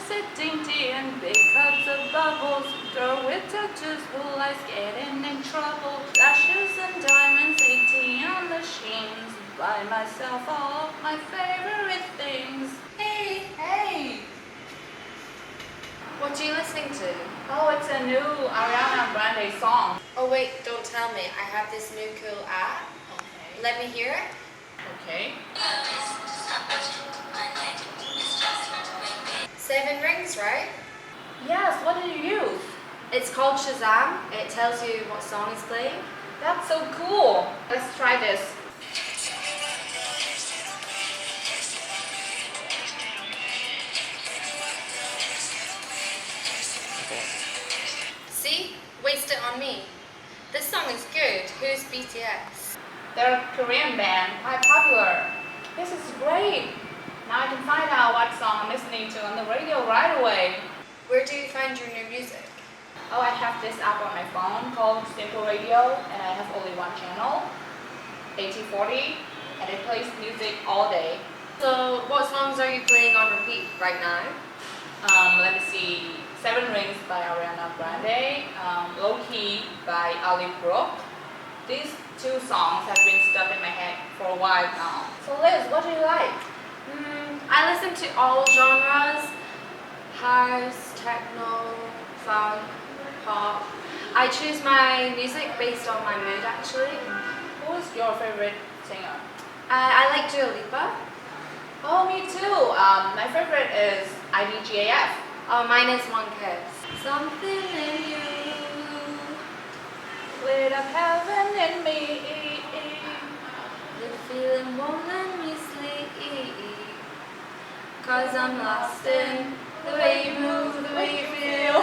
sitting tea and big cups of bubbles. Girl with tattoos who likes getting in trouble. Lashes and diamonds, 18 on the sheens. Buy myself all my favorite things. Hey, hey! What are you listening to? Oh, it's a new Ariana Grande song. Oh wait, don't tell me. I have this new cool app. Okay. Let me hear it. Okay. 7 rings, right? Yes, what do you use? It's called Shazam. It tells you what song is playing. That's so cool. Let's try this. See? Waste it on me. This song is good. Who's BTS? They're a Korean band, quite popular. This is great. Now I can find out what song I'm listening to on the radio right away. Where do you find your new music? Oh, I have this app on my phone called Simple Radio, and I have only one channel, 8040, and it plays music all day. So, what songs are you playing on repeat right now? Let me see. 7 Rings by Ariana Grande, Low Key by Ali Brooke. These 2 songs have been stuck in my head for a while now. So Liz, what do you like? I listen to all genres. House, techno, funk, pop. I choose my music based on my mood actually. Who is your favorite singer? I like Dua Lipa. Oh, me too. My favorite is IDGAF. Oh, mine is Monkeys. Something in you. Lit up heaven in me. The feeling won't let me sleep. 'Cause I'm lost in the way you move, the way you feel.